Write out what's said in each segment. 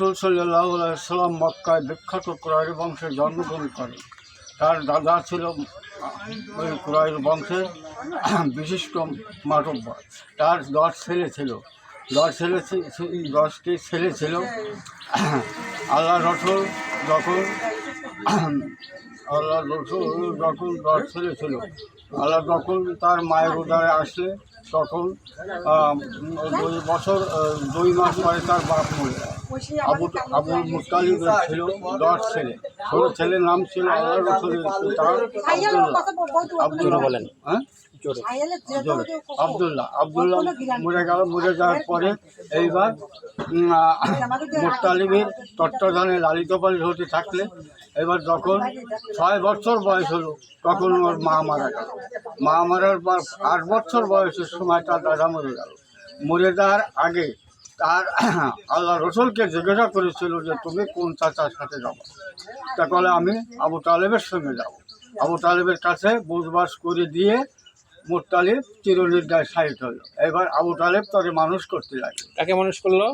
রাসূল সাল্লাল্লাহু আলাইহি সাল্লাম মক্কায় বিখ্যাত কুরাইশ বংশে জন্মগ্রহণ করেন। তার দাদা ছিল ওই কুরাইশ বংশের বিশিষ্ট মাতব্বর। তার 10 ছেলে ছিল। 10টি ছেলে ছিল। আল্লাহ রসুল যখন 10 ছেলে ছিল, আল্লাহ যখন তার মায়ের উদরে আসে তখন 2 মাস পরে তার বাপ মরে যায়। আবুল মুত্তালিবের ছিল 10 ছেলে। 16 ছেলের নাম ছিল আল্লাহ রসুলের পিতা আবদুল্লাহ মরে গেল। মরে যাওয়ার পরে এইবার মুত্তালিবের তত্ত্বাবধানে লালিত পালিত হতে থাকলে এবার যখন 6 বছর বয়স হলো তখন ওর মা মারা গেল। মা মারার পর 8 বছর বয়সের সময় তার দাদা মরে গেল। মরে যাওয়ার আগে তার আল্লাহ রসুলকে জিজ্ঞাসা করেছিল যে তুমি কোন চাচার সাথে যাবো। তা বলে আমি আবু তালেবের সঙ্গে যাব। আবু তালেবের কাছে বসবাস করে দিয়ে মুত্তালিব চিরনিদ্রায় শায়িত হলো। এবার আবু তালেব তাকে মানুষ করতে লাগলো। কাকে মানুষ করলো?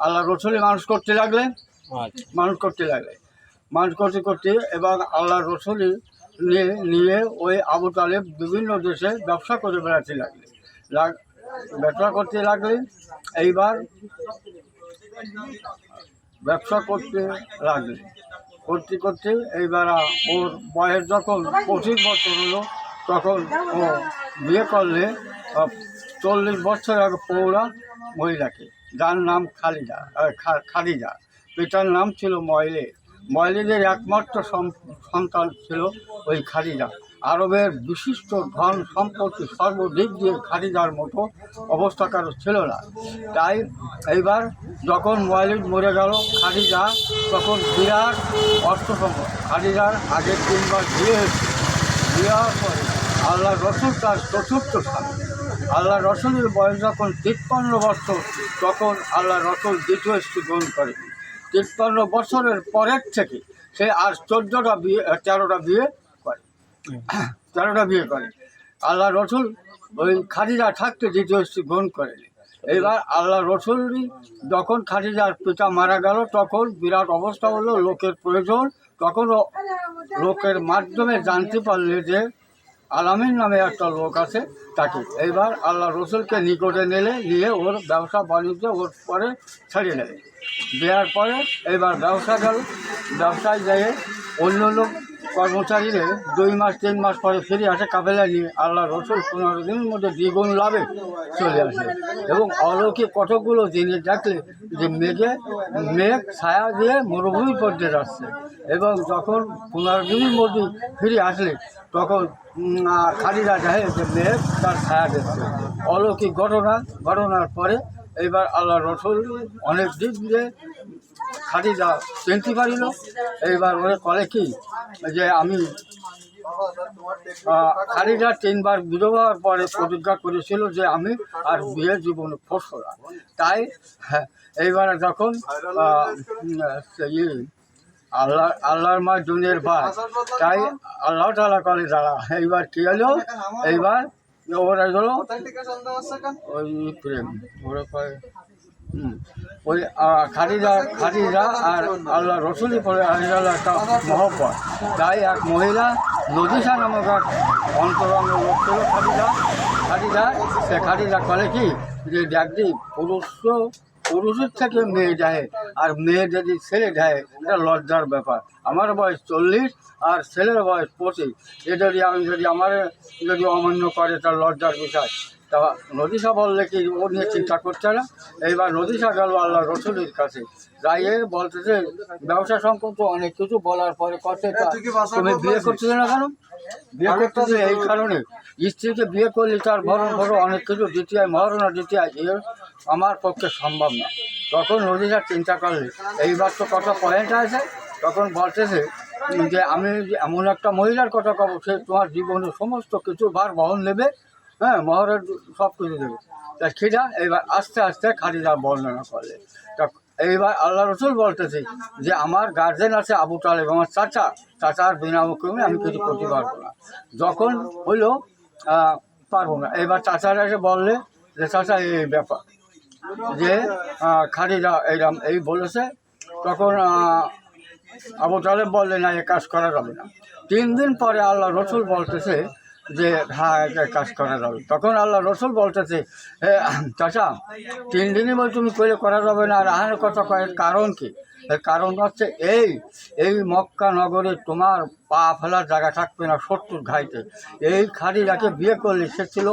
আল্লাহ রসুলই মানুষ করতে লাগলে। মানুষ করতে করতে এবং আল্লাহ রসুলই নিয়ে ওই আবু তালেব বিভিন্ন দেশে ব্যবসা করে বেড়াতে লাগলেন। এইবার ব্যবসা করতে করতে এইবার ওর বয়স যখন 25 বছর হলো তখন ও বিয়ে করলে 40 বছর আগে পৌরা মহিলাকে, যার নাম খাদিজা। পিতার নাম ছিল ময়লিদের একমাত্র সন্তান ছিল ওই খাদিজা। আরবের বিশিষ্ট ধন সম্পত্তি সর্বদিক দিয়ে খাদিজার মতো অবস্থা কারো ছিল না। তাই এইবার যখন ময়লিদ মরে গেল খাদিজা তখন বিরাট অর্থ সম্পদ। খাদিজার আগের 3 বার বিয়ে হয়েছে। বিয়ে হওয়ার পরে আল্লাহ রসুল তার চতুর্থ স্বামী। আল্লাহ রসুলের বয়স যখন 53 বছর তখন আল্লাহ রসুল দ্বিতীয় স্ত্রী গ্রহণ করেন। 53 বছরের পরের থেকে সে আর 13টা বিয়ে করে। আল্লাহ রসুল ওই খাদিজা থাকতে দ্বিতীয় স্ত্রী গ্রহণ করেন। এবার আল্লাহ রসুলই যখন খাদিজার পিতা মারা গেল তখন বিরাট অবস্থা হলো, লোকের প্রয়োজন। তখনও লোকের মাধ্যমে জানতে পারলে যে আলামিন নামে একটা লোক আছে তাকে। এইবার আল্লাহ রসুলকে নিকটে নিয়ে ওর ব্যবসা বাণিজ্য ওর পরে ছাড়িয়ে দেওয়ার পরে এইবার ব্যবসায় যেয়ে অন্য লোক কর্মচারীদের 2 মাস 3 মাস পরে ফিরে আসে কাফেলা নিয়ে। আল্লাহ রসুল 15 দিনের মধ্যে দ্বিগুণ লাভে চলে আসে এবং অলৌকিক কতগুলো জিনিস দেখলে যে মেঘ ছায়া দিয়ে মরুভূমি পড়তে যাচ্ছে এবং যখন 15 দিনের মধ্যে ফিরে আসলে তখন খাদিজা দেখে যে মেঘ তার ছায়া দিচ্ছে। অলৌকিক ঘটনার পরে এইবার আল্লাহ রসুল অনেক দিক দিয়ে খাদিজা চিনতে পারিল। এইবার ওরা করে কি যে আমি খাদিজা 3 বার বিধবা হওয়ার পরে প্রতিজ্ঞা করেছিল যে আমি আর বিয়ে জীবনে ফসবো না। তাই এইবার যখন আল্লাহর মা দুনিয়ার ভাই, তাই আল্লাহ তাআলা করে দাঁড়া। এইবার কি হলো, এইবার ওরা গেল ওই প্রেম, ওরা ওই খাদিজা আর আল্লাহ রসুলই পরে আল্লাহ একটা মহব্বত। তাই এক মহিলা নদীসা নামক এক অন্তরঙ্গ লোক ছিল খাদিজা করে কি যে দেখি পুরুষের থেকে মেয়ে যায় আর মেয়ে যদি ছেলে যায় এটা লজ্জার ব্যাপার। আমার বয়স 40 আর ছেলের বয়স 25, যদি অমান্য করে তার লজ্জার বিষয়। তা নদীসা বললে কি ও নিয়ে চিন্তা করছে না। এইবার নদীসা গেল আল্লাহ রসুলের কাছে, যাইয়ে বলতেছে ব্যবসা সংক্রান্ত অনেক কিছু বলার পরে তুমি বিয়ে করতেছে না কেন? বিয়ে করতেছে এই কারণে, স্ত্রীকে বিয়ে করলে তার ভরণ অনেক কিছু দিতে হয়, মহারণা দিতে হয়, এর আমার পক্ষে সম্ভব না। তখন নদীসা চিন্তা করলে এইবার তো কত পয়েন্ট আছে। তখন বলতেছে যে আমি এমন একটা মহিলার কথা কব সে তোমার জীবনের সমস্ত কিছু ভার বহন নেবে, মহরের সব কিছু দেবে। তা খিদা এইবার আস্তে আস্তে খাদিজা বর্ণনা করলে। তা এইবার আল্লাহ রসুল বলতেছে যে আমার গার্জেন আছে আবু তালেব, আমার চাচার বিনা হুকুমে আমি কিছু করতে পারবো না। যখন হইলো পারবো না, এবার চাচারা এসে বললে যে চাচা এই ব্যাপার। যে খাদিজা এইরকম এই বলেছে। তখন আবু তালেব বললেন না, এ কাজ করা যাবে না। 3 দিন পরে আল্লাহ রসুল বলতেছে যে হ্যাঁ, এটা কাজ করা যাবে। তখন আল্লাহ রসুল বলতেছে, চাচা 3 দিনই বল তুমি করা যাবে না, আর আহারের কথা কয়ের কারণ কি? এর কারণ হচ্ছে এই মক্কা নগরে তোমার পা ফেলার জায়গা থাকবে না, শত্রুর ঘাইতে। এই খাদিজাকে বিয়ে করলে সে ছিল